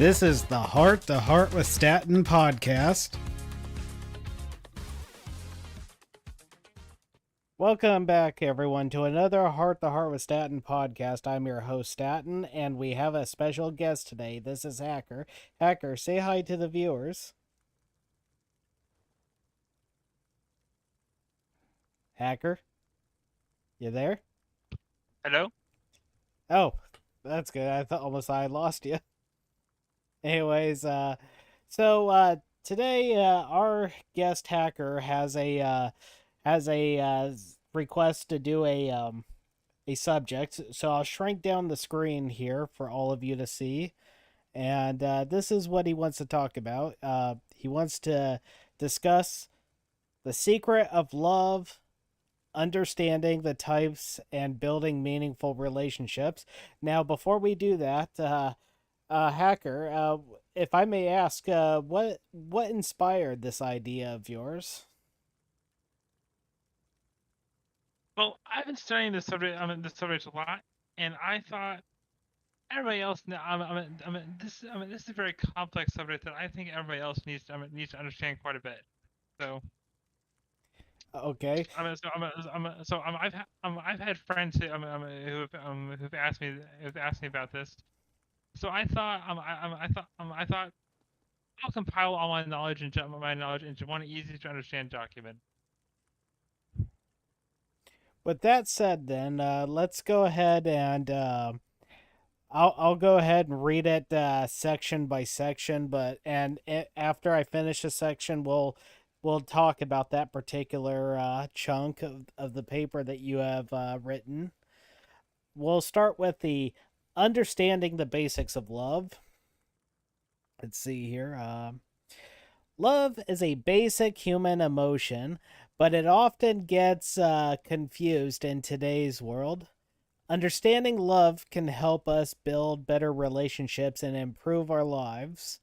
This is the Heart to Heart with Staten podcast. Welcome back, everyone, to another Heart to Heart with Staten podcast. I'm your host, Staten, and we have a special guest today. This is Hacker. Hacker, say hi to the viewers. Hacker, you there? Hello? Oh, that's good. I thought almost I lost you. Anyways, today our guest Hacker has a request to do a subject. So I'll shrink down the screen here for all of you to see. And this is what he wants to talk about. He wants to discuss the secret of love, understanding the types, and building meaningful relationships. Now, before we do that, Hacker, if I may ask, what inspired this idea of yours? Well, I've been studying this subject a lot, and I thought everybody else. This is a very complex subject that I think everybody else needs to understand quite a bit. So, Okay. I've had friends who've asked me about this. So I thought I'll compile all my knowledge into one easy to understand document. With that said, then let's go ahead and I'll go ahead and read it section by section. After I finish a section, we'll talk about that particular chunk of the paper that you have written. We'll start with the understanding the basics of love. Let's see here. Love is a basic human emotion, but it often gets confused in today's world. Understanding love can help us build better relationships and improve our lives.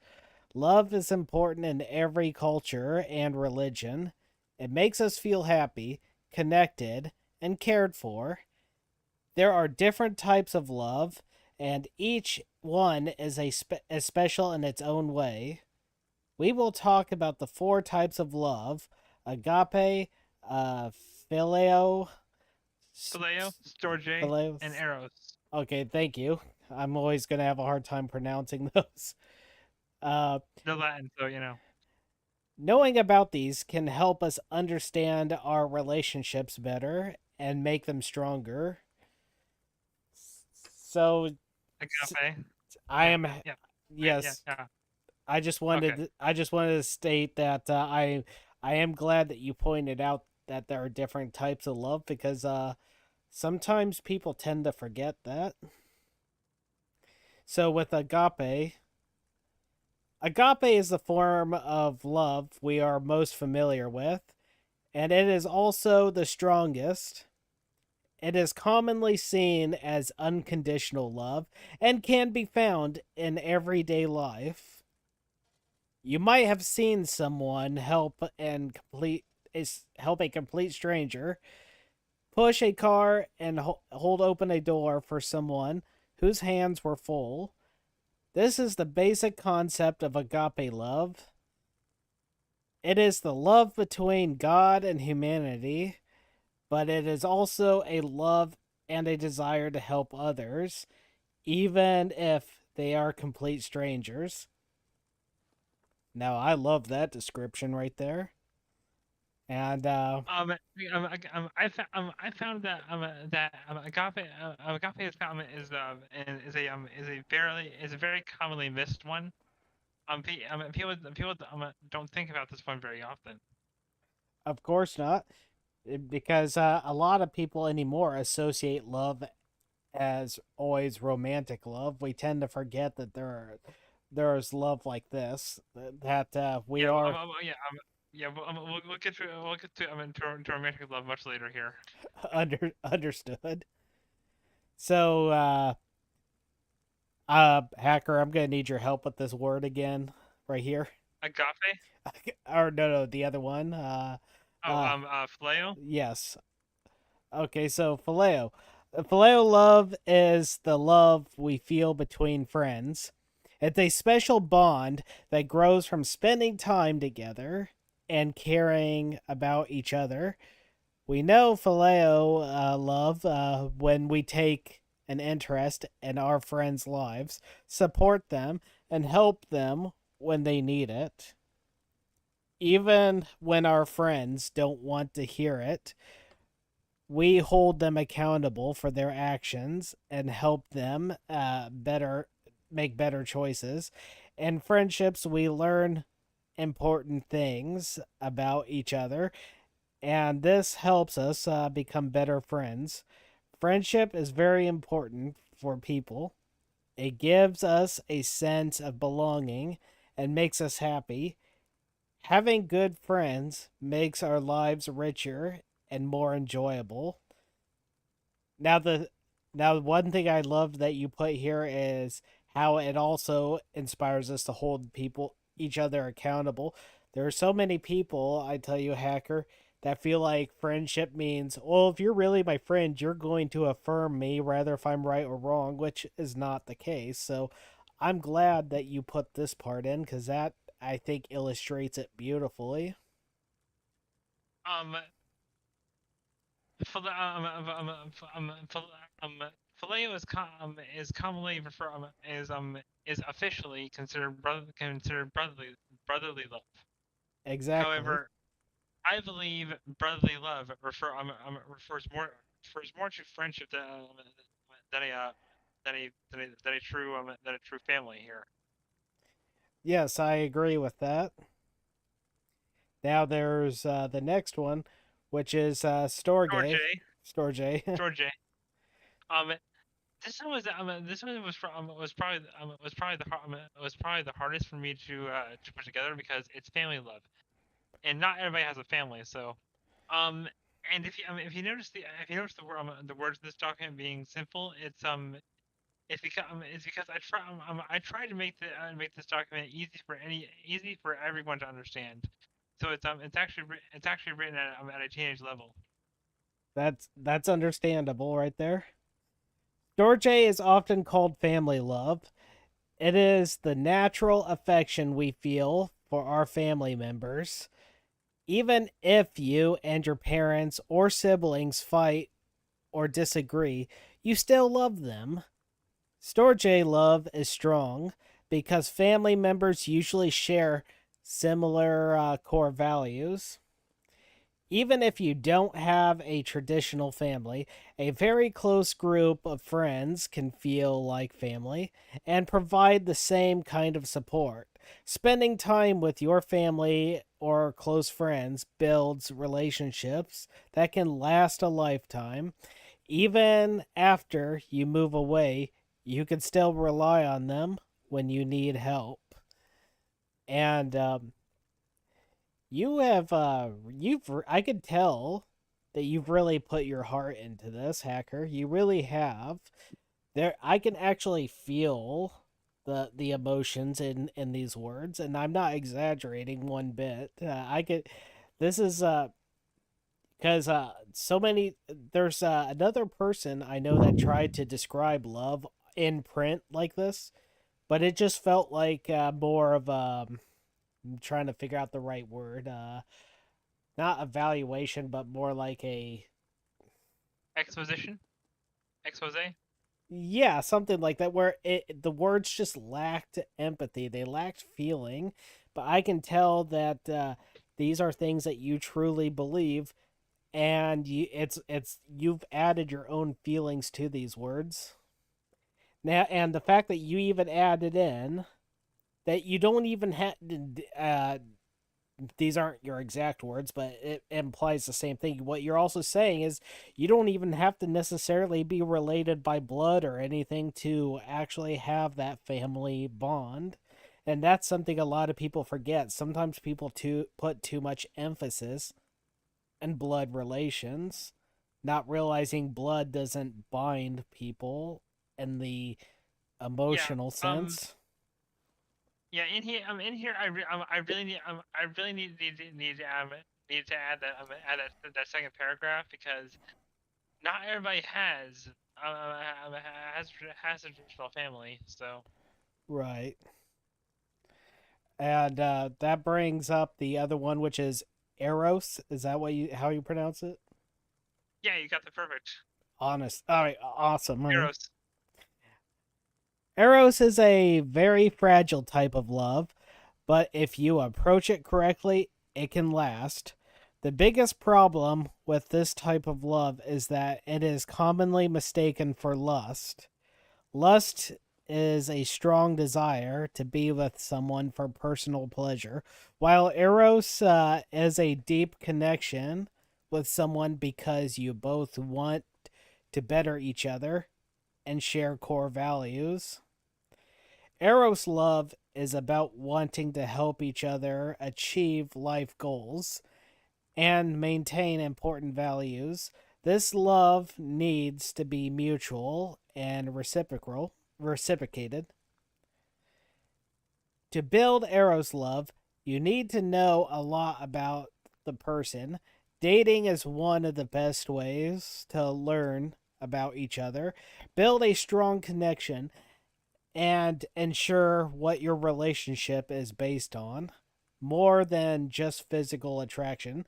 Love is important in every culture and religion. It makes us feel happy, connected, and cared for. There are different types of love, and each one is is special in its own way. We will talk about the four types of love: agape, uh, phileo, Phileo, Storge, phileo. and Eros. Okay, thank you. I'm always going to have a hard time pronouncing those. Uh, The Latin, so you know. Knowing about these can help us understand our relationships better and make them stronger. So Agape. I Yeah, am yeah, yeah, yes. yeah. Okay. I just wanted to state that I am glad that you pointed out that there are different types of love because sometimes people tend to forget that. So with agape is the form of love we are most familiar with, and it is also the strongest. It is commonly seen as unconditional love and can be found in everyday life. You might have seen someone help a complete stranger, push a car and hold open a door for someone whose hands were full. This is the basic concept of agape love. It is the love between God and humanity, but it is also a love and a desire to help others, even if they are complete strangers. Now, I love that description right there. And I found that agape is a very commonly missed one. People don't think about this one very often. of course not, because a lot of people anymore associate love as always romantic love. We tend to forget that there's love like this that we Yeah, are we'll get to to romantic love much later here. understood. So, Hacker, I'm gonna need your help with this word again, right here. Agape? Or no, the other one. Oh, Uh, phileo? yes. Okay, so phileo. Phileo love is the love we feel between friends. It's a special bond that grows from spending time together and caring about each other. We know phileo love when we take an interest in our friends' lives, support them, and help them when they need it. Even when our friends don't want to hear it, we hold them accountable for their actions and help them better make better choices. In friendships, we learn important things about each other, and this helps us become better friends. Friendship is very important for people. It gives us a sense of belonging and makes us happy. Having good friends makes our lives richer and more enjoyable. Now the now one thing I love that you put here is how it also inspires us to hold people each other accountable. There are so many people, I tell you, hacker, that feel like friendship means, well, if you're really my friend, you're going to affirm me rather if I'm right or wrong, which is not the case. So I'm glad that you put this part in because that I think illustrates it beautifully. Um, phil- phil- um, Phileo is commonly referred is officially considered brotherly love. Exactly. However, I believe brotherly love refers more to friendship than a than a true family here. Yes, I agree with that. Now there's the next one, which is George Storge. A. Storge. George A. Um, this one was probably the hardest for me to put together because it's family love, and not everybody has a family. So, um, and if you notice the words in this document being simple, it's because I try to make this document easy for everyone to understand. So it's actually written at a teenage level. That's understandable right there. Storge is often called family love. It is the natural affection we feel for our family members. Even if you and your parents or siblings fight or disagree, you still love them. Storge love is strong because family members usually share similar core values. Even if you don't have a traditional family, a very close group of friends can feel like family and provide the same kind of support. Spending time with your family or close friends builds relationships that can last a lifetime. Even after you move away, you can still rely on them when you need help. And I could tell that you've really put your heart into this, hacker. You really have. There I can actually feel the emotions in these words, and I'm not exaggerating one bit. I could this is because so many there's another person I know that tried to describe love in print like this, but it just felt like more of I'm trying to figure out the right word. Not evaluation, but more like a Exposition, expose. yeah, something like that, where the words just lacked empathy, they lacked feeling. But I can tell that these are things that you truly believe, and it's you've added your own feelings to these words now, and the fact that you even added in that you don't even have these aren't your exact words, but it implies the same thing. What you're also saying is you don't even have to necessarily be related by blood or anything to actually have that family bond. And that's something a lot of people forget. Sometimes people put too much emphasis in blood relations, not realizing blood doesn't bind people in the Yeah. emotional sense. Yeah. In here, I really need to add that second paragraph because not everybody has has a traditional family. So Right. And that brings up the other one, which is Eros. Is that what you how you pronounce it? Yeah, you got the perfect Honest. All right. Awesome. All right. Eros. Eros is a very fragile type of love, but if you approach it correctly, it can last. The biggest problem with this type of love is that it is commonly mistaken for lust. Lust is a strong desire to be with someone for personal pleasure, while Eros is a deep connection with someone because you both want to better each other and share core values. Eros love is about wanting to help each other achieve life goals and maintain important values. This love needs to be mutual and reciprocated. To build Eros love, you need to know a lot about the person. Dating is one of the best ways to learn about each other, build a strong connection, and ensure what your relationship is based on, more than just physical attraction.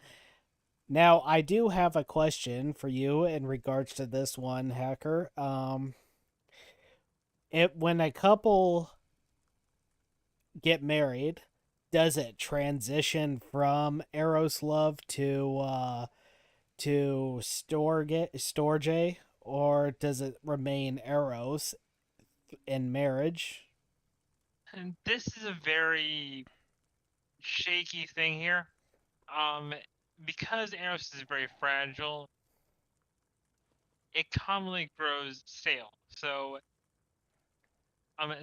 Now, I do have a question for you in regards to this one, Hacker. It when a couple get married, does it transition from Eros love to Storge, or does it remain Eros in marriage? And this is a very shaky thing here. Um, because Eros is very fragile, it commonly grows stale. Um,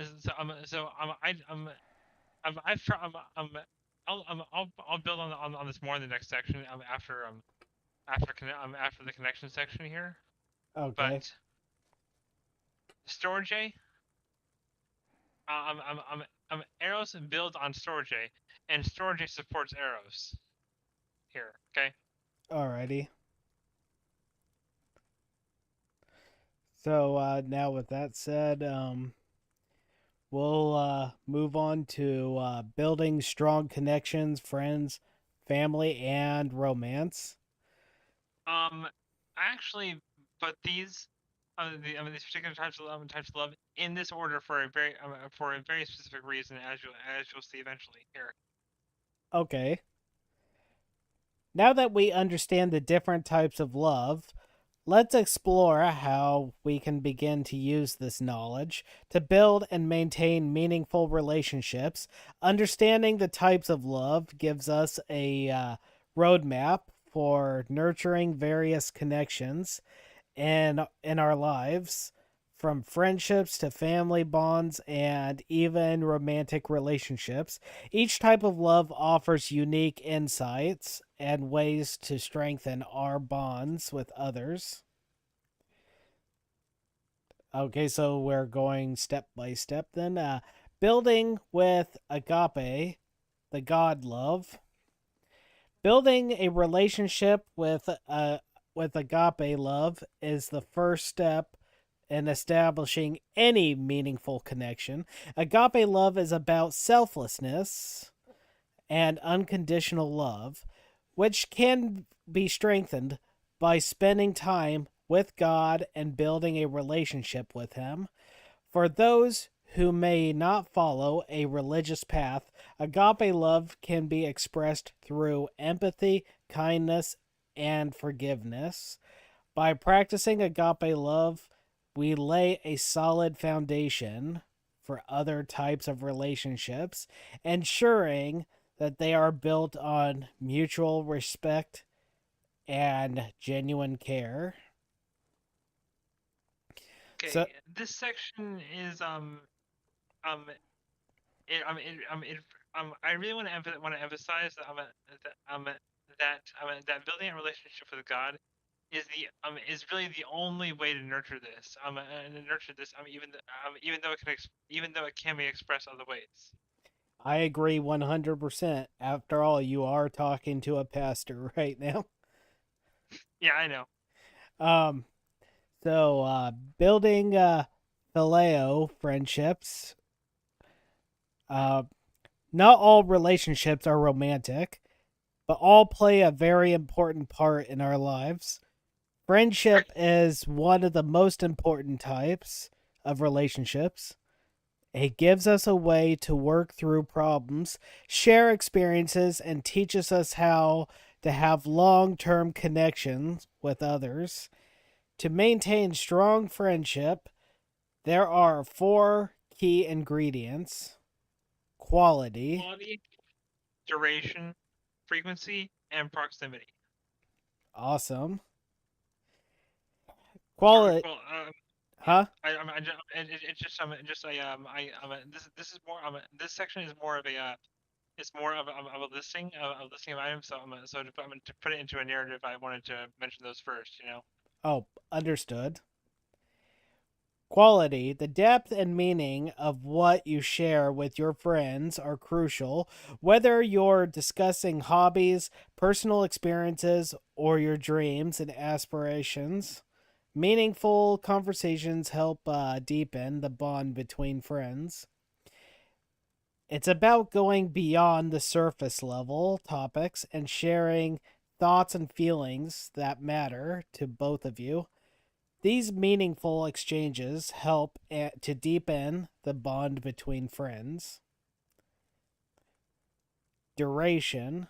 I've tried. I'll build on this more in the next section. After the connection section here. Okay. But Storage, Eros builds on Storage, and Storage supports Eros here. Okay. Alrighty. So now with that said, we'll move on to building strong connections, friends, family, and romance. Actually, but these particular types of love in this order for a very specific reason, as you'll see eventually here. Okay. Now that we understand the different types of love, let's explore how we can begin to use this knowledge to build and maintain meaningful relationships. Understanding the types of love gives us a roadmap for nurturing various connections in our lives, from friendships to family bonds and even romantic relationships. Each type of love offers unique insights and ways to strengthen our bonds with others. Okay, so we're going step by step then. Building with agape, the God love. Building a relationship with agape love is the first step in establishing any meaningful connection. Agape love is about selflessness and unconditional love, which can be strengthened by spending time with God and building a relationship with Him. For those who may not follow a religious path, agape love can be expressed through empathy, kindness, and forgiveness. By practicing agape love, we lay a solid foundation for other types of relationships, ensuring that they are built on mutual respect and genuine care. So, Okay, this section is um it it I really want to emphasize that building a relationship with God is really the only way to nurture this and to nurture this even though it can be expressed other ways. I agree 100%. After all, you are talking to a pastor right now. Yeah, I know. Um, so building phileo friendships. Uh, Not all relationships are romantic, but all play a very important part in our lives. Friendship is one of the most important types of relationships. It gives us a way to work through problems, share experiences, and teaches us how to have long term connections with others. To maintain strong friendship, there are four key ingredients: quality. Quality, duration, frequency, and proximity. Awesome. Sorry, Quality. well, yeah, Huh? it's just this is more this section is more of a it's more of a listing of listing of items. So to put it into a narrative, I wanted to mention those first. You know. Oh, understood. Quality, the depth and meaning of what you share with your friends are crucial, whether you're discussing hobbies, personal experiences, or your dreams and aspirations. Meaningful conversations help deepen the bond between friends. It's about going beyond the surface level topics and sharing thoughts and feelings that matter to both of you. These meaningful exchanges help to deepen the bond between friends. Duration,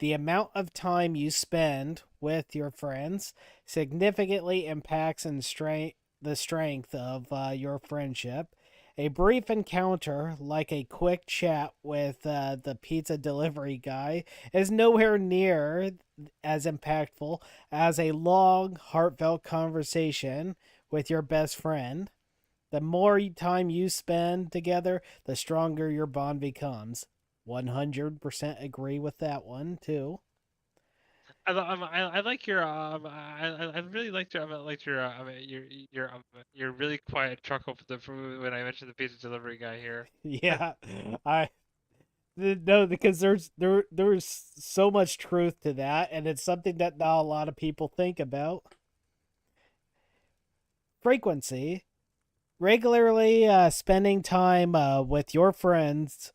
the amount of time you spend with your friends significantly impacts the strength of your friendship. A brief encounter, like a quick chat with the pizza delivery guy, is nowhere near as impactful as a long, heartfelt conversation with your best friend. The more time you spend together, the stronger your bond becomes. 100% agree with that one, too. I like your I really liked your really quiet chuckle for when I mentioned the pizza delivery guy here. Yeah, I no, because there's so much truth to that, and it's something that not a lot of people think about. Frequency, regularly spending time with your friends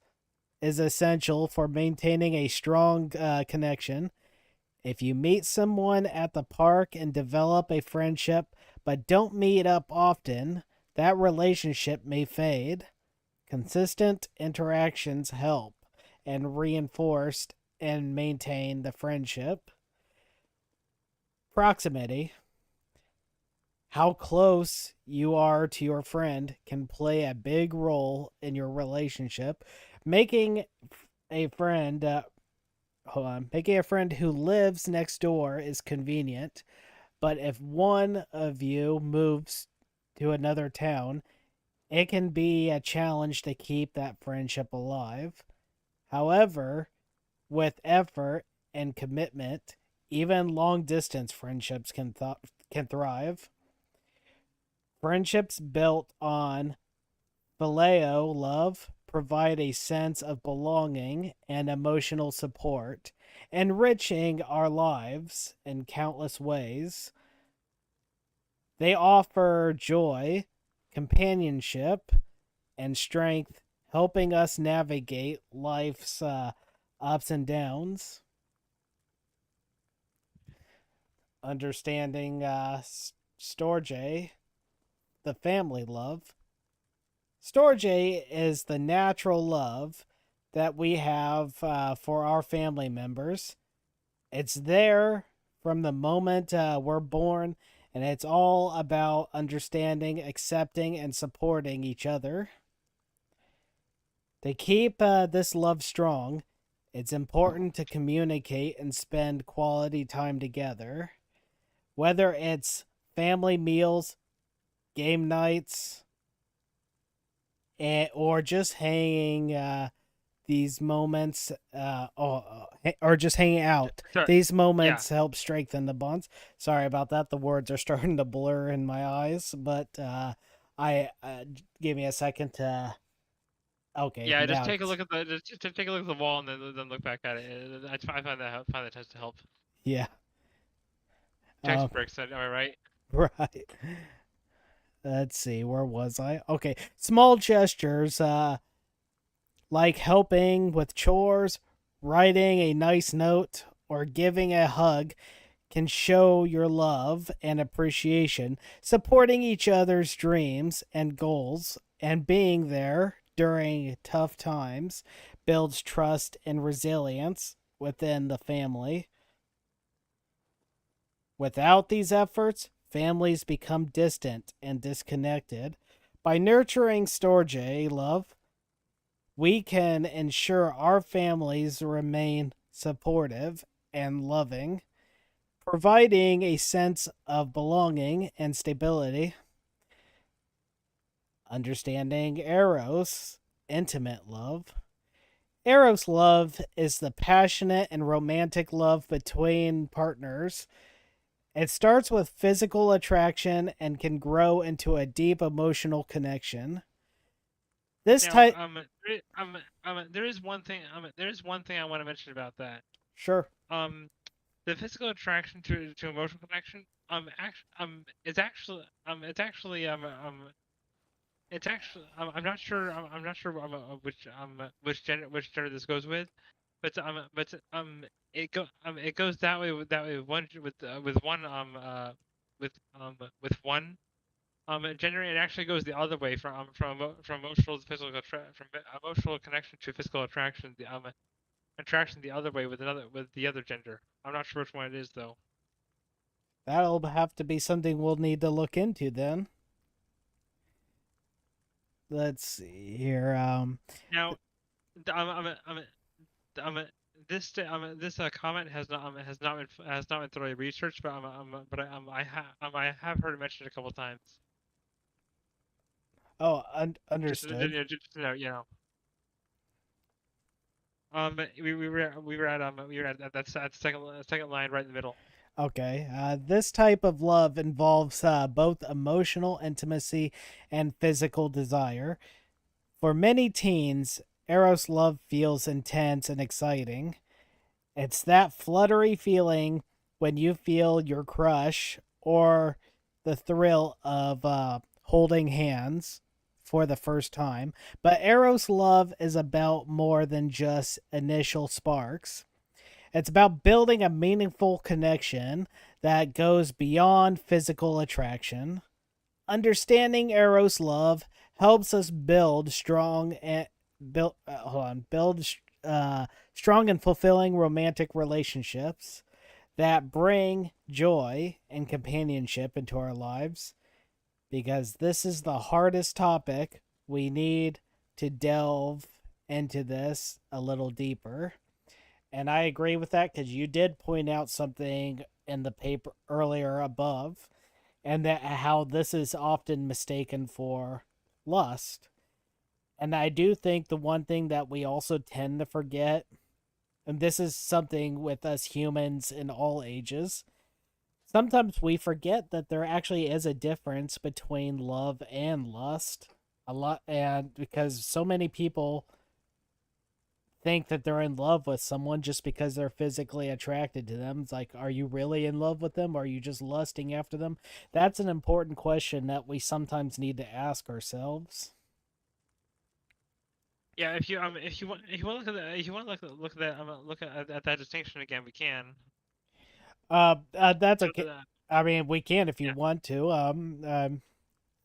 is essential for maintaining a strong connection. If you meet someone at the park and develop a friendship but don't meet up often, that relationship may fade. Consistent interactions help and reinforce and maintain the friendship. Proximity, how close you are to your friend can play a big role in your relationship. Making a friend, making a friend who lives next door is convenient, but if one of you moves to another town, it can be a challenge to keep that friendship alive. However, with effort and commitment, even long distance friendships can thrive. Friendships built on phileo love provide a sense of belonging and emotional support, enriching our lives in countless ways. They offer joy, companionship, and strength, helping us navigate life's ups and downs. Understanding Storge, the family love. Storge is the natural love that we have for our family members. It's there from the moment we're born, and it's all about understanding, accepting, and supporting each other. To keep this love strong, it's important to communicate and spend quality time together, whether it's family meals, game nights, or just hanging these moments or just hanging out. Sorry. These Yeah. moments help strengthen the bonds. Sorry about that, the words are starting to blur in my eyes, but I give me a second to okay, Yeah, just now take a it's look at the just take a look at the wall and then look back at it. I find that tends to help. yeah. Text um breaks, am I right? right. Let's see, where was I? Okay, small gestures like helping with chores, writing a nice note, or giving a hug, can show your love and appreciation, supporting each other's dreams and goals, and being there during tough times builds trust and resilience within the family. Without these efforts, families become distant and disconnected. By nurturing Storge love, we can ensure our families remain supportive and loving, providing a sense of belonging and stability. Understanding Eros, intimate love. Eros love is the passionate and romantic love between partners. It starts with physical attraction and can grow into a deep emotional connection. This Now, type. there is one thing I want to mention about that. Sure. Um, the physical attraction to emotional connection, it's actually, I'm not sure which gender this goes with, it goes that way with one with one gender. It actually goes the other way from emotional to physical from emotional connection to physical attraction. The attraction the other way with the other gender. I'm not sure which one it is though. That'll have to be something we'll need to look into then. Let's see here. Now, this comment has not been thoroughly researched, but I have heard it mentioned a couple times. Oh, understood. Just to know, you know. We were at that second line right in the middle. Okay. This type of love involves both emotional intimacy and physical desire. For many teens, Eros love feels intense and exciting. It's that fluttery feeling when you feel your crush or the thrill of holding hands for the first time. But Eros love is about more than just initial sparks. It's about building a meaningful connection that goes beyond physical attraction. Understanding Eros love helps us build strong and build strong and fulfilling romantic relationships that bring joy and companionship into our lives, because this is the hardest topic. We need to delve into this a little deeper. And I agree with that because you did point out something in the paper earlier above, and that how this is often mistaken for lust. And I do think the one thing that we also tend to forget, and this is something with us humans in all ages, sometimes we forget that there actually is a difference between love and lust. A lot, and because so many people think that they're in love with someone just because they're physically attracted to them. It's like, are you really in love with them? Or are you just lusting after them? That's an important question that we sometimes need to ask ourselves. Yeah, if you want to look at that, if you want to look at that at that distinction again, we can. That's So okay. I mean, we can if you yeah, want to.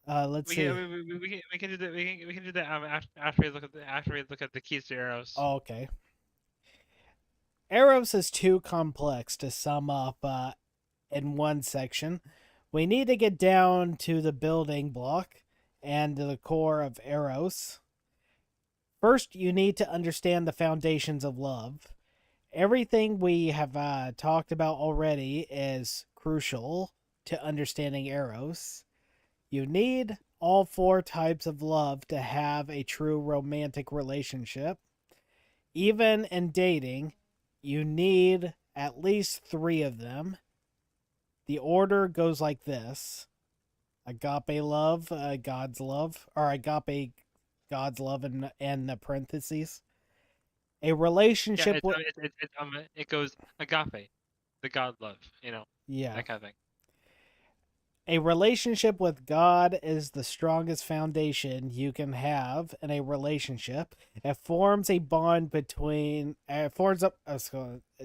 Let's we can see. we can do that we can do that after we look at the keys to arrows. Oh, okay. Eros is too complex to sum up in one section. We need to get down to the building block and to the core of Eros. First, you need to understand the foundations of love. Everything we have talked about already is crucial to understanding Eros. You need all four types of love to have a true romantic relationship. Even in dating, you need at least three of them. The order goes like this: agape love, God's love, or agape, God's love in the parentheses. A Yeah, relationship with. it goes agape, the God love, you know, Yeah. that kind of thing. A relationship with God is the strongest foundation you can have in a relationship. It forms a bond between. It forms up.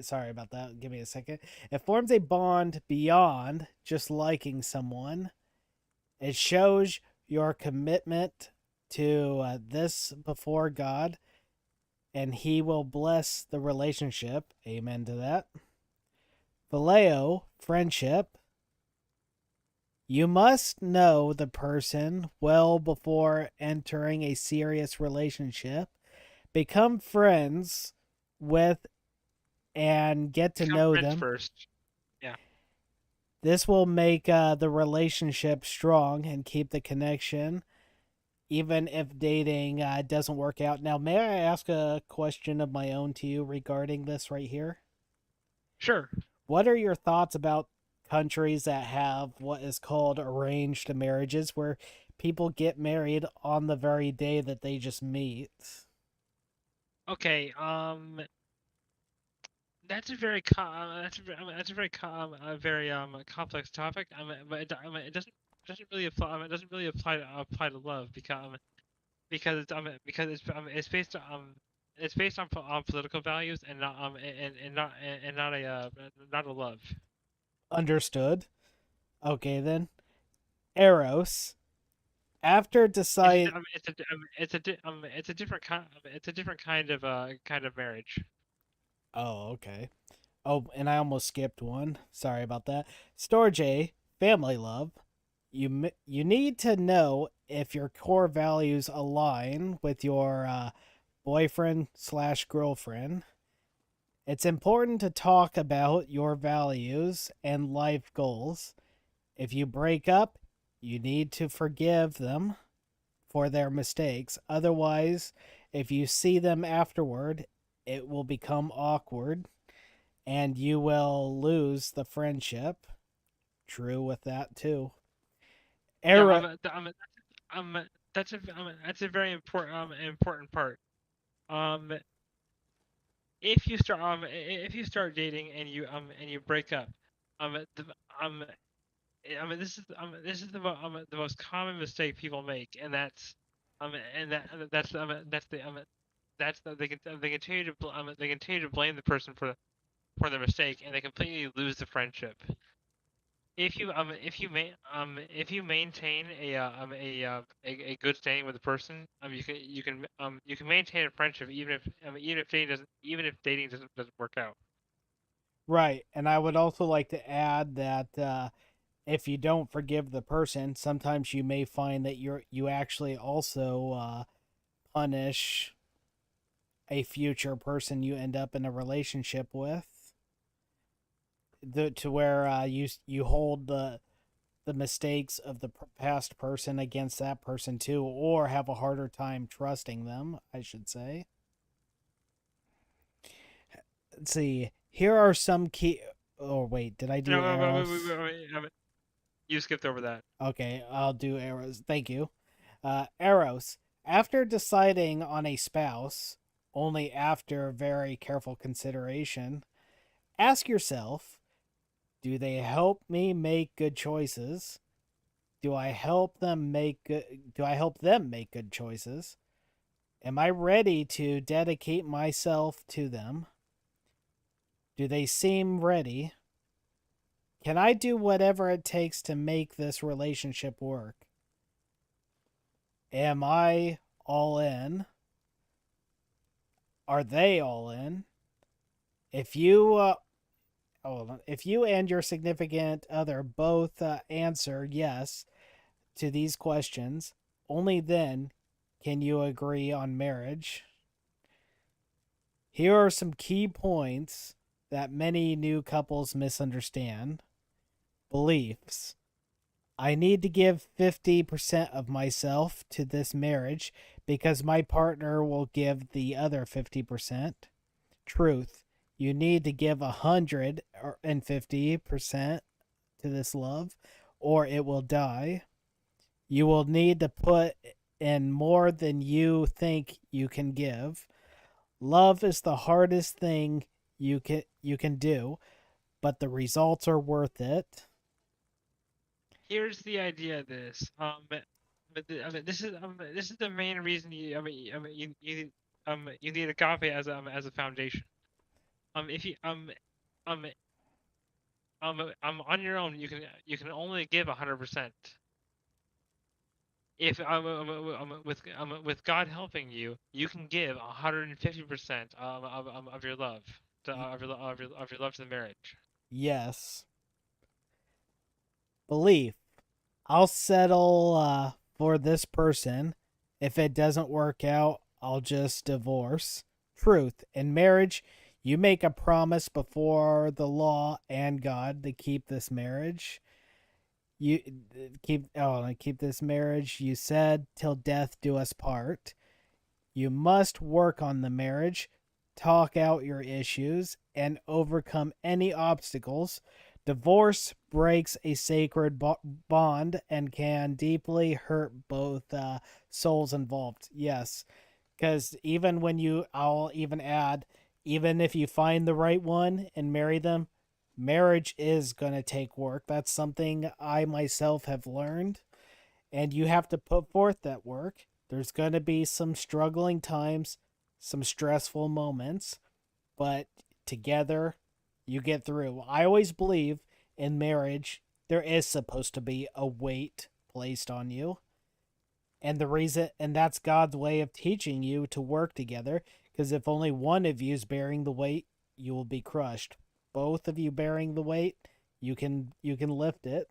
Sorry about that. Give me a second. It forms a bond beyond just liking someone. It shows your commitment to this before God, and He will bless the relationship. Amen to that. Phileo, friendship. You must know the person well before entering a serious relationship. Become friends with and get to Become know friends them. first. Yeah. This will make the relationship strong and keep the connection, even if dating doesn't work out. Now, may I ask a question of my own to you regarding this right here? Sure. What are your thoughts about countries that have what is called arranged marriages, where people get married on the very day that they just meet? Okay. That's a very that's a very a very complex topic. But it doesn't really apply. It doesn't really apply to love because it's based it's based on political values and not and not a not a love. Understood. Okay, then. Eros. After It's a, decide. it's a different it's a different kind of marriage. Oh, okay. Oh, and I almost skipped one. Sorry about that. Storge, family love. You need to know if your core values align with your boyfriend slash girlfriend. It's important to talk about your values and life goals. If you break up, you need to forgive them for their mistakes. Otherwise, if you see them afterward, it will become awkward and you will lose the friendship. True with that too. Yeah, Era that's a very important part. Um, if you start dating and you break up, the, um this is the most common mistake people make, and that's they continue to they continue to blame the person for their mistake, and they completely lose the friendship. If you maintain a good standing with a person, you can maintain a friendship even if dating doesn't work out. right, and I would also like to add that if you don't forgive the person, sometimes you may find that you actually also punish a future person you end up in a relationship with, to where you hold the mistakes of the past person against that person too, or have a harder time trusting them, I should say. Let's see. Here are some key. Oh wait, did I do No, arrows? you skipped over that. Okay, I'll do arrows. Thank you. Arrows. After deciding on a spouse, only after very careful consideration, ask yourself, do they help me make good choices? Do I help them make good choices? Am I ready to dedicate myself to them? Do they seem ready? Can I do whatever it takes to make this relationship work? Am I all in? Are they all in? If you if you and your significant other both answer yes to these questions, only then can you agree on marriage. Here are some key points that many new couples misunderstand. Beliefs. I need to give 50% of myself to this marriage because my partner will give the other 50%. Truth. You need to give 150% to this love or it will die. You will need to put in more than you think you can give. Love is the hardest thing you can do, but the results are worth it. here's the idea of this. This is the main reason you need agape as a foundation. If you on your own you can only give 100%. If with God helping you, you can give 150% of your love of your love to the marriage. Yes. Belief. I'll settle for this person. If it doesn't work out, I'll just divorce. Truth. In marriage, you make a promise before the law and God to keep this marriage. You keep this marriage. You said till death do us part. You must work on the marriage, talk out your issues, and overcome any obstacles. Divorce breaks a sacred bond and can deeply hurt both souls involved. Yes, because even when I'll even add, even if you find the right one and marry them, marriage is going to take work. That's something I myself have learned, and you have to put forth that work. There's going to be some struggling times, some stressful moments, but together you get through. I always believe in marriage there is supposed to be a weight placed on you. And that's God's way of teaching you to work together, because if only one of you is bearing the weight, you will be crushed. Both of you bearing the weight, you can lift it.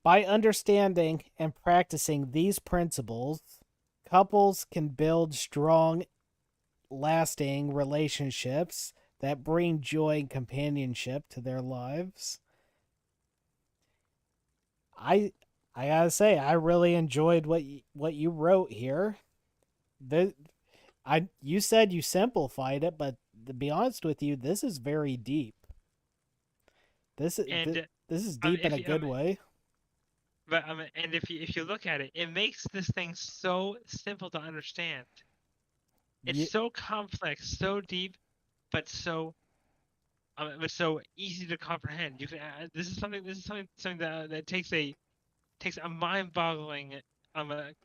By understanding and practicing these principles, couples can build strong, lasting relationships that bring joy and companionship to their lives. I I gotta say, I really enjoyed what you wrote here. The I You said you simplified it, but to be honest with you, this is very deep. This is And this is deep in if a you good way. and if you look at it, it makes this thing so simple to understand. It's Ye- so complex, so deep, but so easy to comprehend. You can this is something that takes a mind-boggling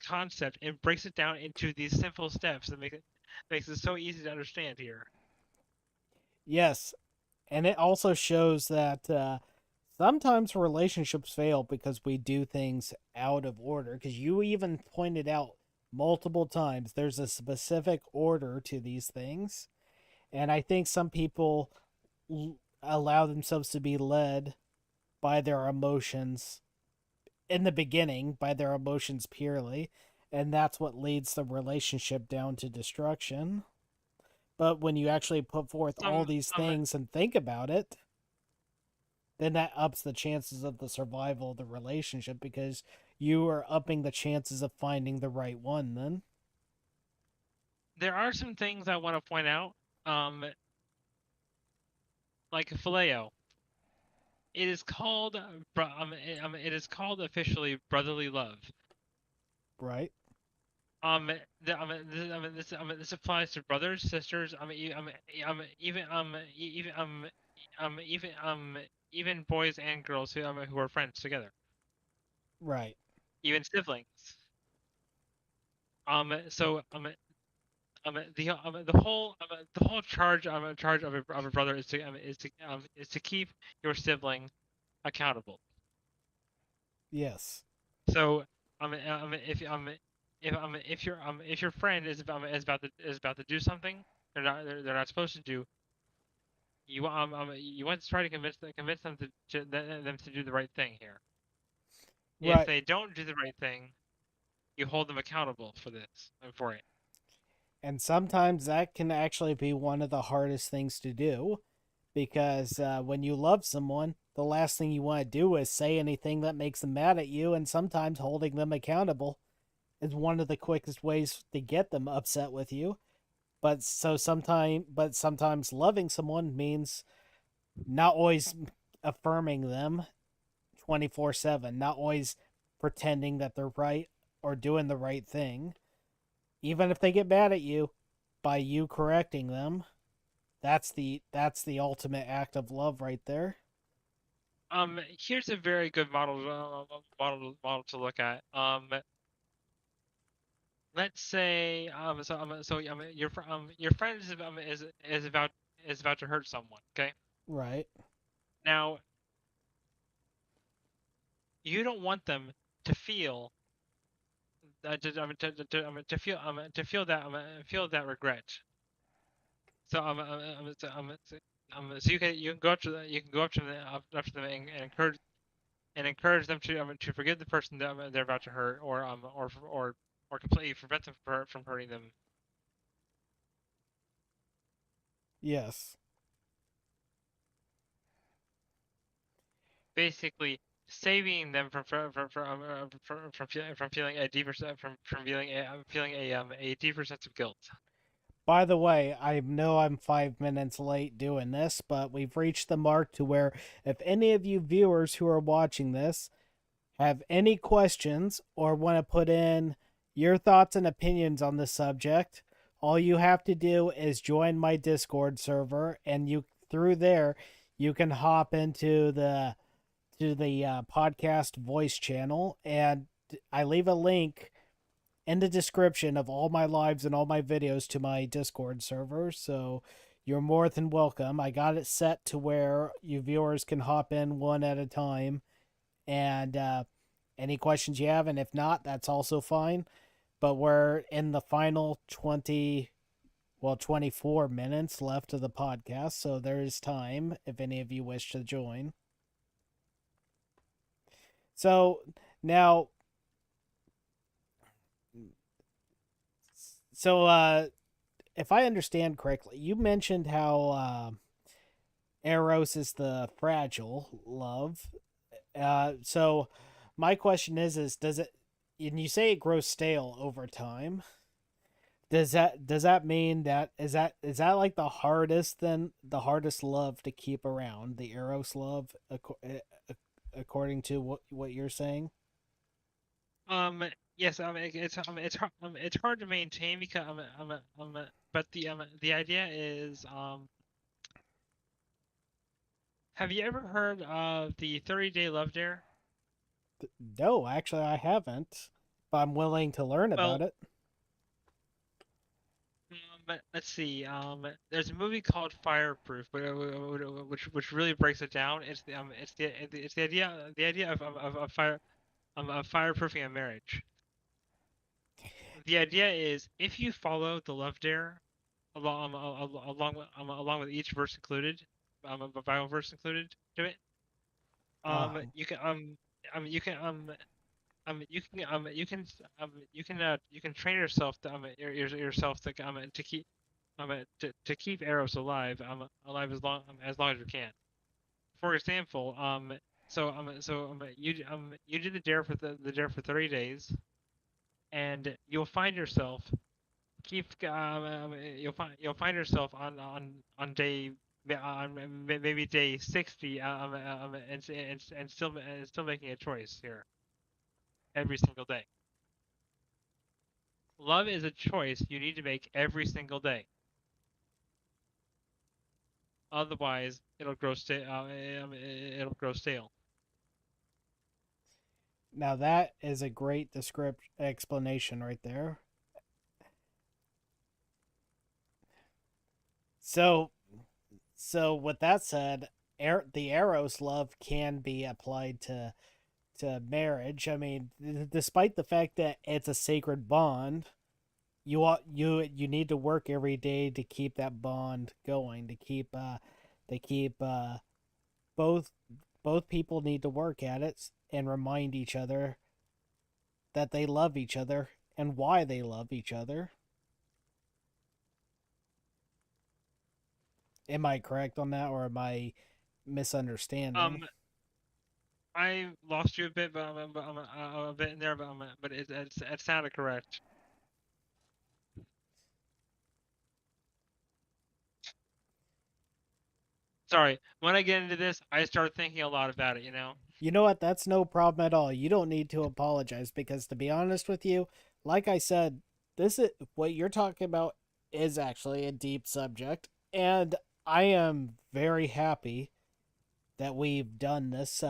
concept and breaks it down into these simple steps that makes it so easy to understand here. yes, and it also shows that sometimes relationships fail because we do things out of order. Because you even pointed out multiple times there's a specific order to these things, and I think some people allow themselves to be led by their emotions in the beginning, by their emotions purely, and that's what leads the relationship down to destruction. But when you actually put forth all Some these things and think about it, then that ups the chances of the survival of the relationship, because you are upping the chances of finding the right one then. There are some things I want to point out, like phileo. It is called it is called officially brotherly love. Right? Um, this applies to brothers, sisters. Even even even boys and girls who are friends together. Right. Even siblings. So the whole charge of a brother is to keep your sibling accountable. Yes. So if your friend is about to do something they're not supposed to do, you want to try to convince them them to do the right thing here. If Right. they don't do the right thing, you hold them accountable for this and for it. And sometimes that can actually be one of the hardest things to do, because when you love someone, the last thing you want to do is say anything that makes them mad at you, and sometimes holding them accountable is one of the quickest ways to get them upset with you. But sometimes loving someone means not always affirming them 24/7, not always pretending that they're right or doing the right thing. Even if they get mad at you, by you correcting them, that's the ultimate act of love right there. Here's a very good model to look at. Let's say your friend is about to hurt someone. Okay. Right. Now you don't want them to feel feel that regret. So you can go up to up to them and encourage them to forgive the person that they're about to hurt, or completely prevent them from hurting them. Yes. Basically, saving them from feeling a deeper a deeper sense of guilt. By the way, I know I'm 5 minutes late doing this, but we've reached the mark to where if any of you viewers who are watching this have any questions or want to put in your thoughts and opinions on the subject, all you have to do is join my Discord server, and you through there you can hop into the podcast voice channel, and I leave a link in the description of all my lives and all my videos to my Discord server. So you're more than welcome. I got it set to where you viewers can hop in one at a time, and any questions you have, and if not, that's also fine. But we're in the final 24 minutes left of the podcast, so there is time if any of you wish to join. So now, if I understand correctly, you mentioned how Eros is the fragile love. So my question is does it? And you say it grows stale over time. Does that mean that is that like the hardest love to keep around, the Eros love, according to what you're saying? Um, yes, it's hard to maintain because but the idea is have you ever heard of the 30-day love dare? No, actually, I haven't, but I'm willing to learn about Well, it. let's see. There's a movie called Fireproof, which really breaks it down. It's the idea of fireproofing a marriage. The idea is if you follow the love dare along with each verse included, a Bible verse included to it, you can you can train yourself yourself to keep arrows alive alive as long as you can. For example, you do the dare for the dare for 30 days, and you'll find yourself you'll find yourself on day maybe day 60 and still making a choice here every single day. Love is a choice you need to make every single day. Otherwise, it'll grow stale. Now that is a great explanation right there. So, with that said, the Eros love can be applied to marriage. I mean, despite the fact that it's a sacred bond, you need to work every day to keep that bond going. To keep both both people need to work at it and remind each other that they love each other and why they love each other. Am I correct on that, or am I misunderstanding? Um, I lost you a bit, a bit in there, but it sounded correct. Sorry, when I get into this, I start thinking a lot about it. You know. You know what? That's no problem at all. You don't need to apologize because, to be honest with you, like I said, this is what you're talking about is actually a deep subject, and I am very happy that we've done this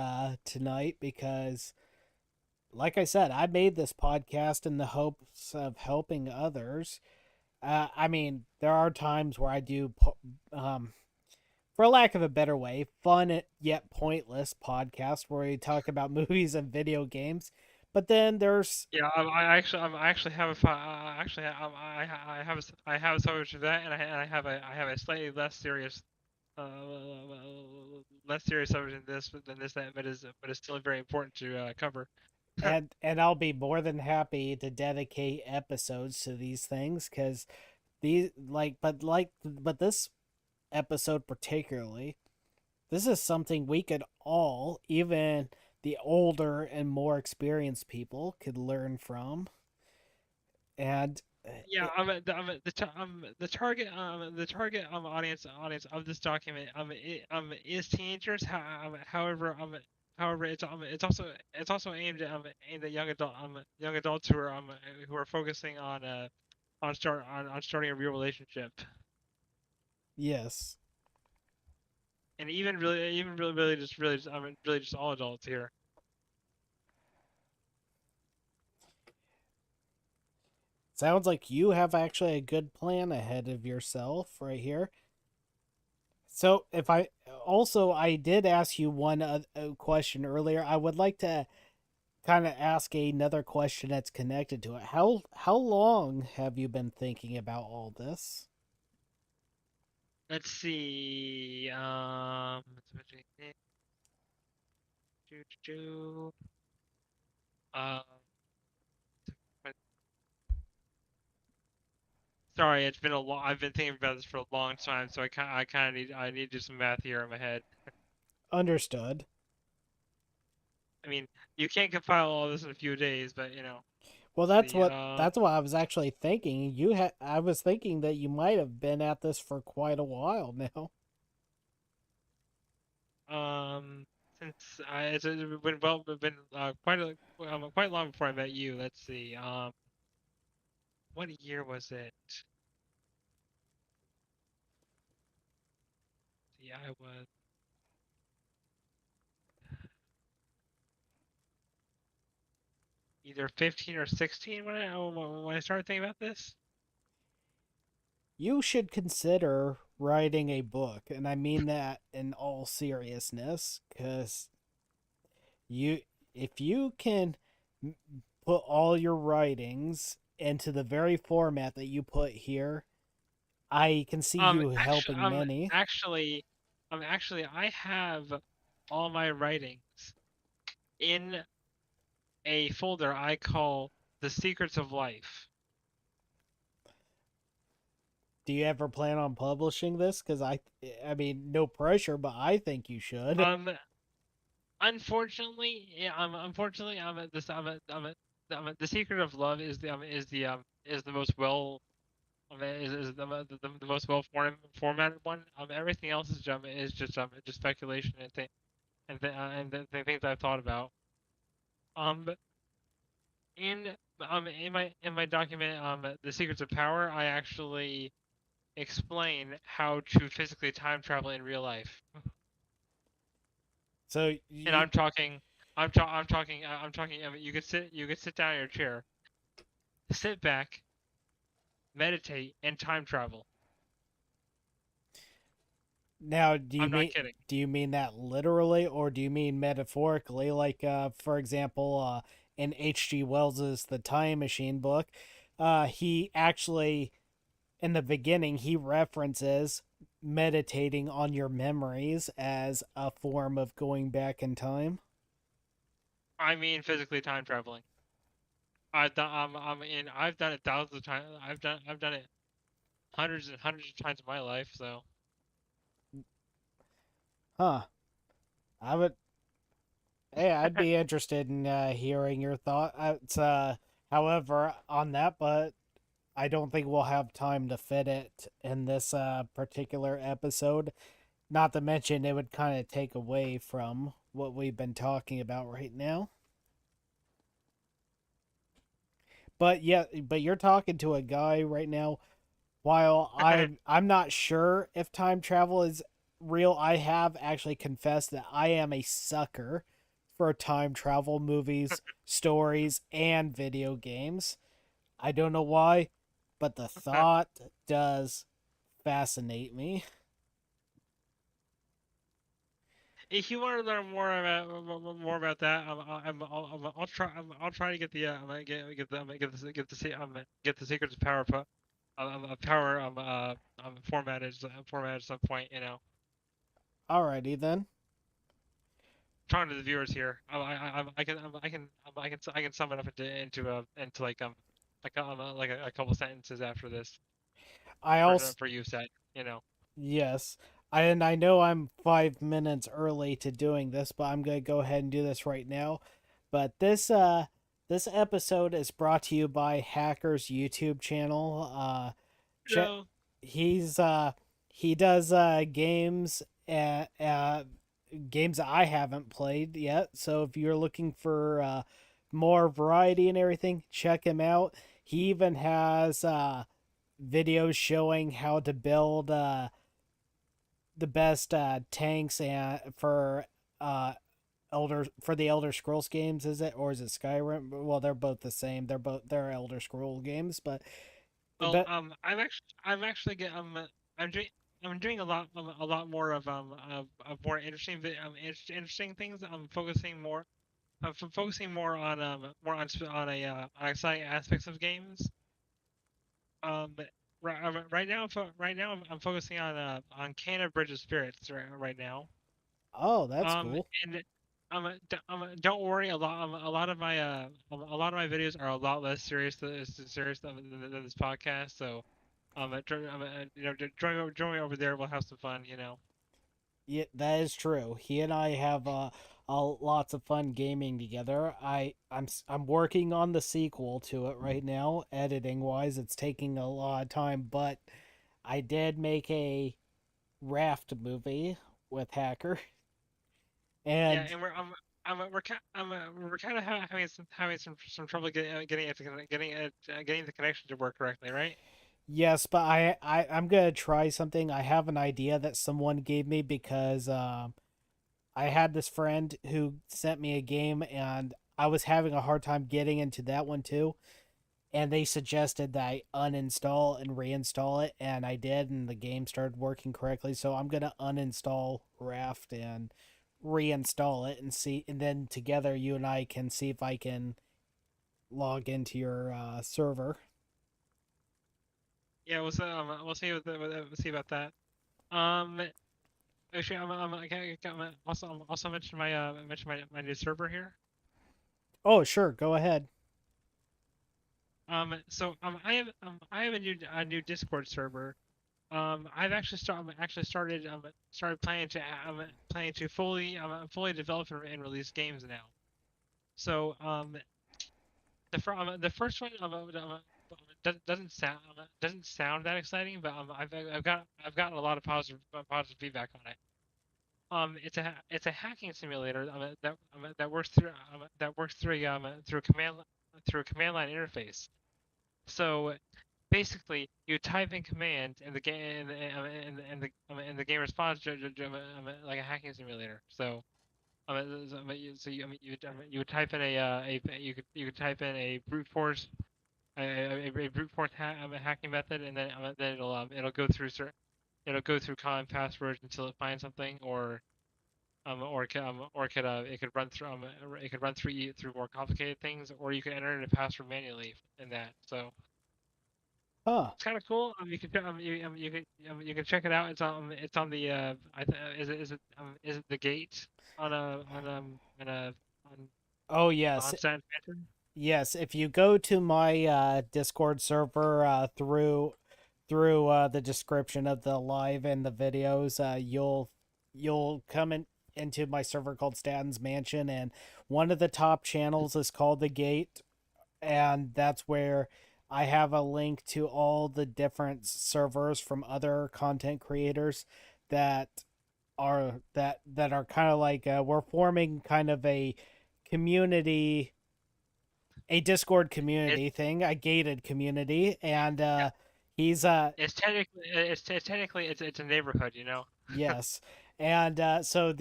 tonight because, like I said, I made this podcast in the hopes of helping others. I mean, there are times where I do, for lack of a better way, fun yet pointless podcast where we talk about movies and video games. But then there's Yeah, I actually have actually I have I have a subject to that, and I have a slightly less serious subject than this that but is still very important to cover. and I'll be more than happy to dedicate episodes to these things because these but this episode particularly, this is something we could all, even the older and more experienced people, could learn from. And Yeah, it, the target audience of this document is teenagers. However, it's also aimed at young adults who are focusing on starting a real relationship, yes, and even really just all adults here. sounds like you have actually a good plan ahead of yourself right here. So if I also I did ask you one question earlier, I would like to kind of ask another question that's connected to it. How long have you been thinking about all this? Let's see. Um, Sorry, it's been a long. I've been thinking about this for a long time, so I kind of need to do some math here in my head. Understood. I mean, you can't compile all this in a few days, but you know, Well, let's see. that's what I was actually thinking. I was thinking that you might have been at this for quite a while now. Um, since it's been quite long before I met you. Let's see. What year was it? Yeah, I was either 15 or 16 when I started thinking about this. You should consider writing a book, and I mean that in all seriousness, because you if you can put all your writings into the very format that you put here, I can see you Actually, helping many. actually, I have all my writings in a folder I call The Secrets of Life. Do you ever plan on publishing this? Because I mean, no pressure, but I think you should. Um, Unfortunately, yeah, unfortunately, The Secret of Love is the most is the most formatted one. Everything else is just speculation and things I've thought about. But in in my document, The Secrets of Power, I actually explain how to physically time travel in real life. So And you I'm talking. I mean, you could sit down in your chair, sit back, meditate, and time travel. now I'm not kidding. do you mean that literally or do you mean metaphorically? Like for example, in H.G. Wells's The Time Machine book, he actually in the beginning he references meditating on your memories as a form of going back in time. I mean physically time traveling. I've done it thousands of times. I've done it hundreds and hundreds of times in my life. So Huh. I would Hey, I'd be interested in hearing your thoughts. However, on that, but I don't think we'll have time to fit it in this particular episode. Not to mention, it would kind of take away from what we've been talking about right now. But yeah, but you're talking to a guy right now. While I'm not sure if time travel is real, I have actually confessed that I am a sucker for time travel movies, stories, and video games. I don't know why, but the thought does fascinate me. If you want to learn more about that, I'll try. I'll try to get the get the secrets of power power format at some point. You know, Alrighty then. talking to the viewers here, I can sum it up into like a couple sentences after this I also for you, Seth. You know. yes. And I know I'm 5 minutes early to doing this, but I'm gonna go ahead and do this right now. But this episode is brought to you by Hacker's YouTube channel. Check No. he's he does games that I haven't played yet. So if you're looking for more variety and everything, check him out. He even has videos showing how to build the best tanks and uh for the Elder Scrolls games, is it, or is it Skyrim? Well, they're both the same. They're Elder Scroll games, Well, but I'm actually I'm doing I'm doing a lot more of more interesting things. I'm focusing more focusing more on exciting aspects of games. Um, right now I'm focusing on Kena Bridge of Spirits right now. oh, that's cool. And don't worry, a lot of my a lot of my videos are a lot less serious than this podcast. So you know, join me over there. We'll have some fun. You know. Yeah, that is true. He and I have lots of fun gaming together. I'm working on the sequel to it right now, editing wise. It's taking a lot of time, but I did make a raft movie with Hacker, Yeah, and and we're kind of having some trouble getting the connection to work correctly, right? yes, but I'm gonna try something. I have an idea that someone gave me because I had this friend who sent me a game, and I was having a hard time getting into that one too. And they suggested that I uninstall and reinstall it, and I did, and the game started working correctly. So I'm gonna uninstall Raft and reinstall it and see, and then together you and I can see if I can log into your server. Yeah, we'll see we'll see about that. Um, actually, I'm also mention my new server here. Oh, sure, go ahead. So I have a new Discord server. Actually started planning to fully develop and release games now. So the first one doesn't sound that exciting, but I've gotten a lot of positive feedback on it. It's a hacking simulator that works through a command line interface. So basically, you type in command, and the game and the game responds like a hacking simulator. So you would type in you could type in a brute force brute force hacking method, and then it'll go through it'll go through common passwords until it finds something, or it could run through it could run through more complicated things, or you can enter in a password manually in that. So Huh. it's kind of cool. You can check it out. It's on the is it the gate on a Oh, yes. on Sand Mansion? Yes, if you go to my Discord server through the description of the live and the videos, you'll come into my server called Statton's Mansion, and one of the top channels is called The Gate, and that's where I have a link to all the different servers from other content creators that that are kind of like we're forming kind of community a Discord It community thing, a gated community, and yeah. he's It's technically it's a neighborhood, you know. Yes, and so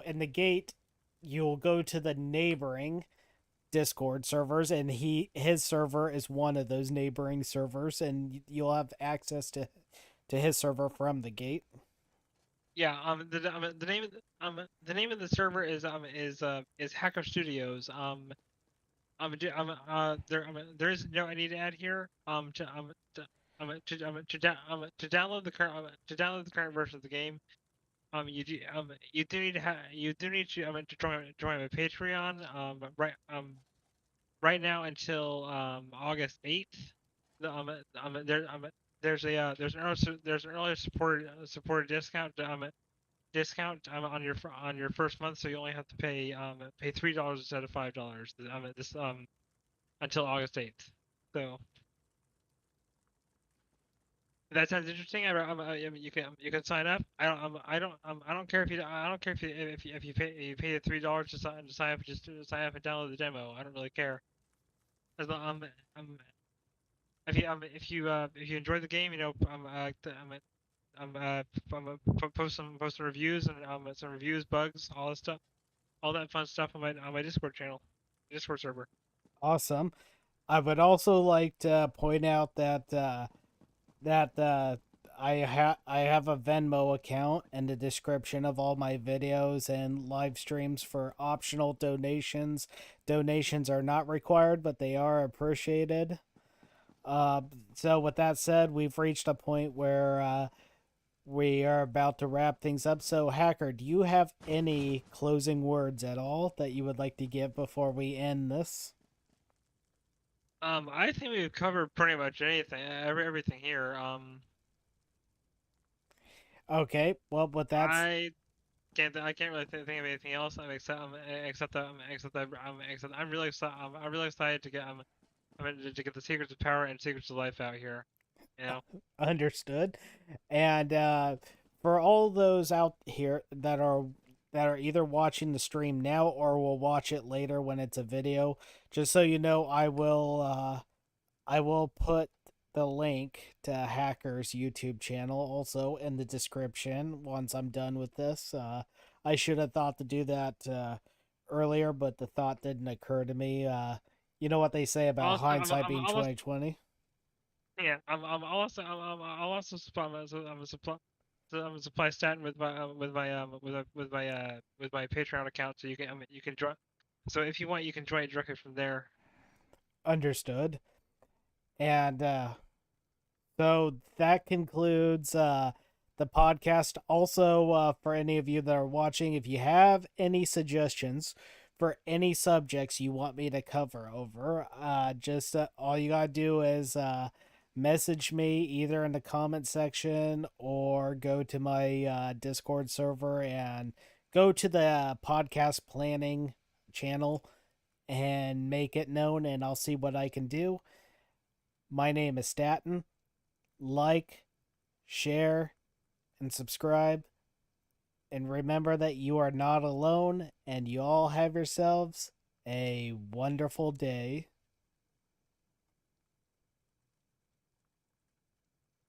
in the gate, you'll go to the neighboring Discord servers, and his server is one of those neighboring servers, and you'll have access to his server from the gate. Yeah, the name of the server is Hacker Studios. There is no I need to add here. To download the current version of the game, you do need to join my Patreon. Right now until August 8th. The, there's an early supported discount on your first month, so you only have to pay $3 instead of $5. This until August 8th. So if that sounds interesting. You can sign up. I don't care if you pay the $3 to sign up, just to sign up and download the demo. I don't really care. As long if you enjoy the game, post some reviews and some reviews, bugs, all that stuff, all that fun stuff on my Discord channel, Discord server. Awesome. I would also like to point out that I have a Venmo account in the description of all my videos and live streams for optional donations. Donations are not required, but they are appreciated. So with that said, we've reached a point where we are about to wrap things up. So, Hacker, do you have any closing words at all that you would like to give before we end this? I think we've covered pretty much everything here. Okay, well, with that, I can't really think of anything else except I'm really excited. I'm really excited to get to get the Secrets of Power and Secrets of Life out here. You know. understood. And for all those out here that are either watching the stream now or will watch it later when it's a video, just so you know, I will put the link to Hacker's YouTube channel also in the description once I'm done with this. I should have thought to do that earlier, but the thought didn't occur to me. You know what they say about Also, hindsight being 2020. yeah. I'll also supply. So I'm gonna supply stat with my Patreon account, so you can join. So if you want, you can join it directly from there. Understood. And so that concludes the podcast. Also, for any of you that are watching, if you have any suggestions for any subjects you want me to cover over, just all you gotta do is message me either in the comment section or go to my Discord server and go to the podcast planning channel and make it known, and I'll see what I can do. My name is Staten. Like, share, and subscribe. And remember that you are not alone, and you all have yourselves a wonderful day.